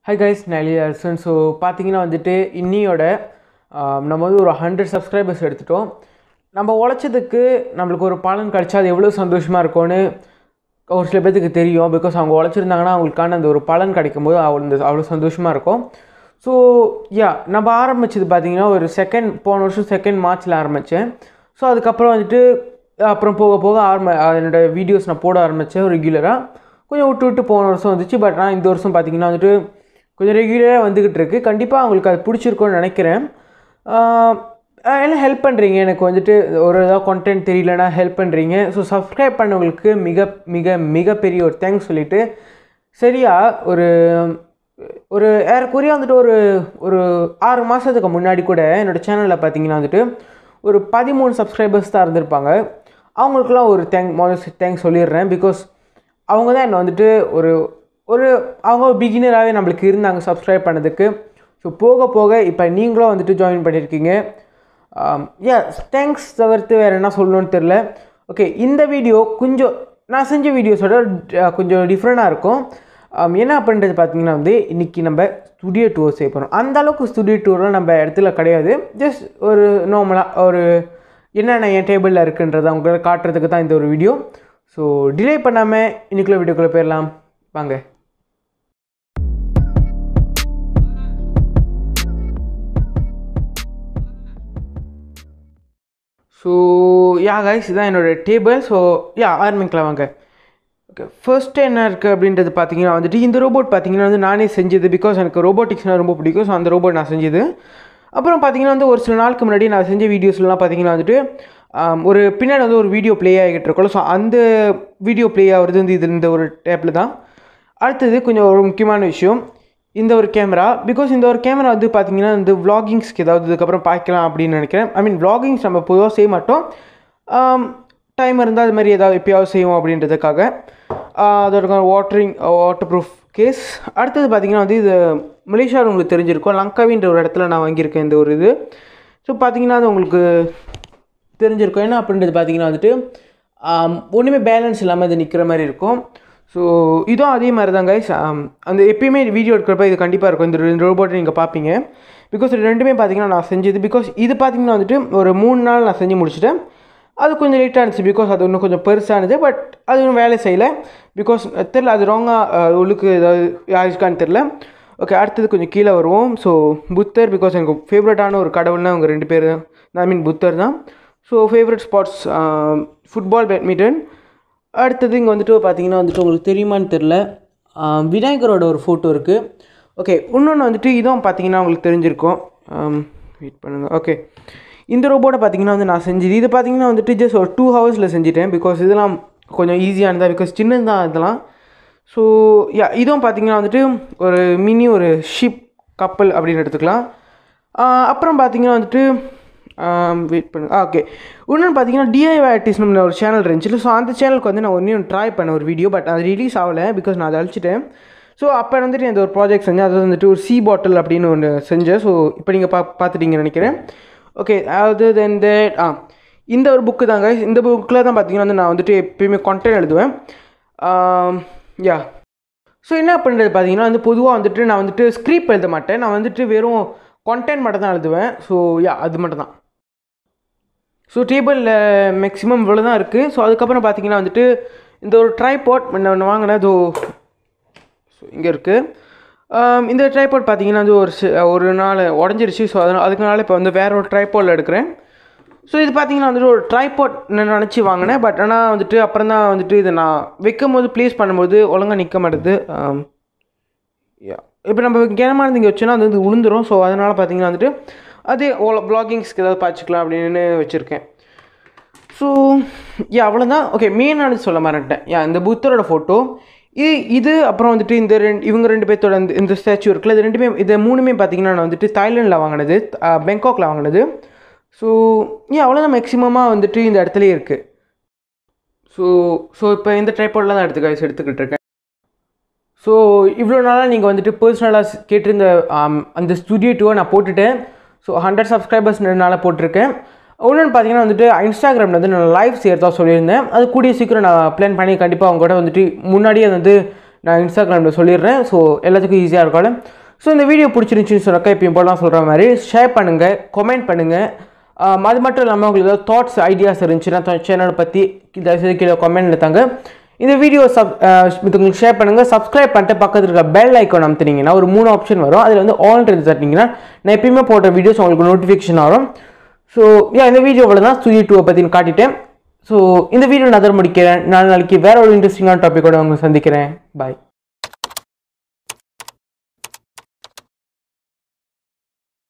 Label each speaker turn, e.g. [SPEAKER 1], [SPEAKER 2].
[SPEAKER 1] Hi guys, Nali Arson. So பார்த்தீங்கன்னா வந்துட்டு இன்னியோட நம்ம வந்து ஒரு 100 சப்ஸ்கிரைபர்ஸ் எடுத்துட்டோம். நம்ம உழைச்சதுக்கு நம்மளுக்கு ஒரு பலன் கிடைச்சா அது எவ்வளோ சந்தோஷமாக இருக்கும்னு ஒரு சில பேருக்கு தெரியும். பிகாஸ் அவங்க உழைச்சிருந்தாங்கன்னா அவங்களுக்கான அந்த ஒரு பலன் கிடைக்கும்போது அவ்வளோ சந்தோஷமாக இருக்கும். ஸோ நம்ம ஆரம்பித்தது பார்த்தீங்கன்னா ஒரு போன வருஷம் 2 மார்ச்சில் ஆரம்பித்தேன். ஸோ அதுக்கப்புறம் வந்துட்டு அப்புறம் போக போக என்னோடய வீடியோஸ் நான் போட ஆரம்பித்தேன் ரெகுலராக. கொஞ்சம் விட்டு போன வருஷம் வந்துச்சு. பட் நான் இந்த வருஷம் பார்த்தீங்கன்னா வந்துட்டு கொஞ்சம் ரெகுலராக வந்துக்கிட்டு இருக்குது. கண்டிப்பாக அவங்களுக்கு அது பிடிச்சிருக்கும்னு நினைக்கிறேன். எல்லாம் ஹெல்ப் பண்ணுறீங்க. எனக்கு வந்துட்டு ஒரு ஏதாவது கண்டென்ட் தெரியலனா ஹெல்ப் பண்ணுறீங்க. ஸோ சப்ஸ்கிரைப் பண்ணவங்களுக்கு மிக மிக மிகப்பெரிய ஒரு தேங்க்ஸ் சொல்லிவிட்டு சரியாக ஒரு ஏறக்குறைய வந்துட்டு ஒரு 6 மாதத்துக்கு முன்னாடி கூட என்னோடய சேனலில் பார்த்தீங்கன்னா வந்துட்டு ஒரு 13 சப்ஸ்கிரைபர்ஸ் தான் இருந்திருப்பாங்க. அவங்களுக்குலாம் ஒரு தேங்க்ஸ் சொல்லிடுறேன். பிகாஸ் அவங்க தான் என்னை வந்துட்டு அவங்க பிகினராகவே நம்மளுக்கு இருந்தாங்க சப்ஸ்கிரைப் பண்ணதுக்கு. ஸோ போக போக இப்போ நீங்களும் வந்துட்டு ஜாயின் பண்ணியிருக்கீங்க. தேங்க்ஸ் தவிர்த்து வேறு என்ன சொல்லணும்னு தெரில. ஓகே, இந்த வீடியோ கொஞ்சம் நான் செஞ்ச வீடியோஸோட கொஞ்சம் டிஃப்ரெண்ட்டாக இருக்கும். என்ன அப்படின்றது பார்த்தீங்கன்னா வந்து இன்றைக்கி நம்ம ஸ்டுடியோ டூர் செய்ய போகிறோம். அந்தளவுக்கு ஸ்டுடியோ டூர்லாம் நம்ம இடத்துல கிடையாது. ஜஸ்ட் ஒரு நார்மலாக என்னென்ன என் டேபிளில் இருக்குன்றதை அவங்கள காட்டுறதுக்கு தான் இந்த ஒரு வீடியோ. ஸோ டிலே பண்ணாமல் இன்றைக்குள்ள வீடியோக்குள்ளே போயிடலாம் வாங்க. ஸோ கைஸ், இதுதான் என்னோடய டேபிள். ஸோ ஆரம்பிக்கலாம் வாங்க. ஓகே, ஃபர்ஸ்ட்டு என்ன இருக்குது அப்படின்றது பார்த்தீங்கன்னா வந்துட்டு இந்த ரோபோட் பார்த்தீங்கன்னா வந்து நானே செஞ்சது. பிகாஸ் எனக்கு ரோபோட்டிக்ஸ்னால் ரொம்ப பிடிக்கும். ஸோ அந்த ரோபோட் நான் செஞ்சது. அப்புறம் பார்த்தீங்கன்னா வந்து ஒரு சில நாளுக்கு முன்னாடி நான் செஞ்ச வீடியோஸ்லாம் பார்த்தீங்கன்னா வந்துட்டு ஒரு பின்னாடி வந்து ஒரு வீடியோ ப்ளே ஆகிட்டு இருக்கோம். ஸோ அந்த வீடியோ ப்ளே ஆகிறது வந்து இந்த ஒரு டேப்பில் தான். அடுத்தது கொஞ்சம் ஒரு முக்கியமான விஷயம், இந்த ஒரு கேமரா. பிகாஸ் இந்த ஒரு கேமரா வந்து பார்த்தீங்கன்னா இந்த விளாகிங்ஸ்க்கு ஏதாவது இதுக்கப்புறம் பார்க்கலாம் அப்படின்னு நினைக்கிறேன். விளாகிங்ஸ் நம்ம பொதுவாக செய்ய மாட்டோம். டைம் இருந்தால் அது மாதிரி ஏதாவது எப்பயாவது செய்வோம் அப்படின்றதுக்காக. அதோட வாட்டர் ப்ரூஃப் கேஸ். அடுத்தது பார்த்திங்கன்னா வந்து இது மலேசியாவில் உங்களுக்கு தெரிஞ்சிருக்கும், லங்காவின்ற ஒரு இடத்துல நான் வாங்கியிருக்கேன் இந்த ஒரு இது. ஸோ பார்த்திங்கன்னா அது உங்களுக்கு தெரிஞ்சிருக்கும். என்ன அப்படின்றது பார்த்திங்கன்னா வந்துட்டு ஒன்றுமே பேலன்ஸ் இல்லாமல் இது நிற்கிற மாதிரி இருக்கும். ஸோ இதுவும் அதே மாதிரி தான் கைஸ். அந்த எப்பயுமே வீடியோ எடுக்கிறப்ப இது கண்டிப்பாக இருக்கும். இந்த 2 ரோபோட்டை நீங்கள் பார்ப்பீங்க. பிகாஸ் இது ரெண்டுமே பார்த்தீங்கன்னா நான் செஞ்சது. பிகாஸ் இது பார்த்திங்கன்னா வந்துட்டு ஒரு 3 நாள் நான் செஞ்சு முடிச்சுட்டேன். அது கொஞ்சம் லேட்டாக இருந்துச்சு. பிகாஸ் அது இன்னும் கொஞ்சம் பெருசானது. பட் அது இன்னும் வேலை செய்யலை. பிகாஸ் தெரில அது ராங்காக உள்ளுக்கு ஏதாவது யாருக்கான்னு தெரில. ஓகே, அடுத்தது கொஞ்சம் கீழே வருவோம். So Buddha. பிகாஸ் எனக்கு ஃபேவரட்டான ஒரு கடவுள்னால் அவங்க 2 பேர். புத்தர் தான். So favourite spots football, badminton. அடுத்தது இங்கே வந்துட்டு பார்த்தீங்கன்னா வந்துட்டு உங்களுக்கு தெரியுமான்னு தெரில, விநாயகரோட ஒரு ஃபோட்டோ இருக்குது. ஓகே, இன்னொன்று வந்துட்டு இதுவும் பார்த்தீங்கன்னா உங்களுக்கு தெரிஞ்சிருக்கும். வெயிட் பண்ணுங்கள். ஓகே, இந்த ரோபோட்டை பார்த்தீங்கன்னா வந்து நான் செஞ்சது. இது பார்த்தீங்கன்னா வந்துட்டு ஜஸ்ட் ஒரு 2 ஹவர்ஸில் செஞ்சுட்டேன். பிகாஸ் இதெல்லாம் கொஞ்சம் ஈஸியானதா. பிகாஸ் சின்னது தான் இதெல்லாம். ஸோ இதுவும் பார்த்தீங்கன்னா வந்துட்டு ஒரு ஷிப் கப்பல் அப்படின்னு எடுத்துக்கலாம். அப்புறம் பார்த்தீங்கன்னா வந்துட்டு வெயிட் பண்ணுங்க. ஓகே, இன்னொன்று பார்த்தீங்கன்னா DIY ஆர்டிஸ்ட்னு ஒரு சேனல் இருந்துச்சு. ஸோ அந்த சேனலுக்கு வந்து நான் ஒன்று ட்ரை பண்ண ஒரு வீடியோ. பட் அது ரிலீஸ் ஆகலை. பிகாஸ் நான் அதை அழிச்சிட்டேன். ஸோ அப்போ வந்துட்டு அந்த ஒரு ப்ராஜெக்ட் செஞ்சேன். அது வந்துட்டு ஒரு சி பாட்டில் அப்படின்னு ஒன்று செஞ்சேன். ஸோ இப்போ நீங்கள் பார்த்துட்டீங்கன்னு நினைக்கிறேன். ஓகே, அதாவது இந்த ஒரு புக்கு தாங்க. இந்த புக்கில் தான் பார்த்தீங்கன்னா வந்து நான் வந்துட்டு எப்பயுமே கண்டென்ட் எழுதுவேன். ஸோ என்ன பண்ணுறது பார்த்தீங்கன்னா வந்து பொதுவாக வந்துட்டு நான் வந்துட்டு ஸ்கிரிப்ட் எழுத மாட்டேன். நான் வந்துட்டு வெறும் கண்டென்ட் மட்டும் தான் எழுதுவேன். ஸோ அது மட்டும் தான். ஸோ டேபிளில் மேக்ஸிமம் இவ்வளோ தான் இருக்குது. ஸோ அதுக்கப்புறம் பார்த்தீங்கன்னா வந்துட்டு இந்த ஒரு ட்ரைபாட் ஒன்று வாங்கினேன். ஸோ இங்கே இருக்குது. இந்த ட்ரைபாட் பார்த்தீங்கன்னா வந்து ஒரு நாள் உடஞ்சிருச்சு. ஸோ அதுக்குனால இப்போ வந்து வேறு ஒரு ட்ரைபாடில் எடுக்கிறேன். ஸோ இது பார்த்தீங்கன்னா வந்துட்டு ஒரு ட்ரைபாட் நான் நினச்சி வாங்கினேன். பட் ஆனால் வந்துட்டு அப்புறம் தான் வந்துட்டு இதை நான் வைக்கும் போது ப்ளேஸ் பண்ணும்போது ஒழுங்காக நிற்க மாட்டேது. இப்போ நம்ம கேனமானது இங்கே வச்சோன்னா அது வந்து விழுந்துடும். ஸோ அதனால் பார்த்தீங்கன்னா வந்துட்டு அதே வ்ளாகிங்ஸ்க்கு ஏதாவது பார்த்துக்கலாம் அப்படின்னு வச்சுருக்கேன். ஸோ அவ்வளோதான். ஓகே, மெயினானது சொல்ல மாட்டேன். இந்த புத்தரோட ஃபோட்டோ இது அப்புறம் வந்துட்டு இவங்க 2 பேர்த்தோட இந்த ஸ்டாச்சு இருக்குல்ல, இது 3மே பார்த்தீங்கன்னா நான் வந்துட்டு தாய்லாண்டில் வாங்கினது, பேங்காக்கில் வாங்கினது. ஸோ அவ்வளோதான். மேக்ஸிமமாக வந்துட்டு இந்த இடத்துலையே இருக்குது. ஸோ இப்போ இந்த ட்ரைபாட்லாம் தான் எடுத்துக்கிட்டு இருக்கேன். ஸோ இவ்வளோ நாளாக நீங்கள் வந்துட்டு பர்சனலாக கேட்டிருந்த அந்த ஸ்டுடியோ டூரை நான் போட்டுட்டேன். ஸோ 100 சப்ஸ்கிரைபர்ஸ்னால போட்டிருக்கேன். இன்னொன்று பார்த்தீங்கன்னா வந்துட்டு இன்ஸ்டாகிராமில் வந்து நான் லைவ் செய்கிறதா சொல்லியிருந்தேன். அது கூடிய சீக்கிரம் நான் பிளான் பண்ணி கண்டிப்பாக அவங்க கூட வந்துட்டு முன்னாடியே வந்து நான் இன்ஸ்டாகிராமில் சொல்லிடுறேன். ஸோ எல்லாத்துக்கும் ஈஸியாக இருக்கும். ஸோ இந்த வீடியோ பிடிச்சிருந்துச்சின்னு சொன்னாக்கா இப்போ இப்போலாம் சொல்கிற மாதிரி ஷேர் பண்ணுங்கள், கமெண்ட் பண்ணுங்கள். அது மட்டும் இல்லாமல் உங்களுக்கு ஏதாவது தாட்ஸ் ஐடியாஸ் இருந்துச்சுன்னா சேனலை பற்றி தயவுசெய்து கீழே கமெண்ட்டில் தாங்க. இந்த வீடியோ உங்களுக்கு ஷேர் பண்ணுங்கள். சப்ஸ்கிரைப் பண்ணிட்டு பக்கத்தில் இருக்க பெல் ஐக்கான் அமுத்துனீங்கன்னா ஒரு 3 ஆப்ஷன் வரும். அதில் வந்து ஆல்ரெடி தட்டிங்கன்னா நான் எப்பயுமே போடுற வீடியோஸ் உங்களுக்கு நோட்டிஃபிகேஷன் வரும். ஸோ இந்த வீடியோவில் தான் Studio 2 பற்றி காட்டிட்டேன். ஸோ இந்த வீடியோ நான் முடிக்கிறேன். நாளைக்கு வேற ஒரு இன்ட்ரெஸ்டிங்கான டாப்பிக்கோட உங்களை சந்திக்கிறேன். பாய்.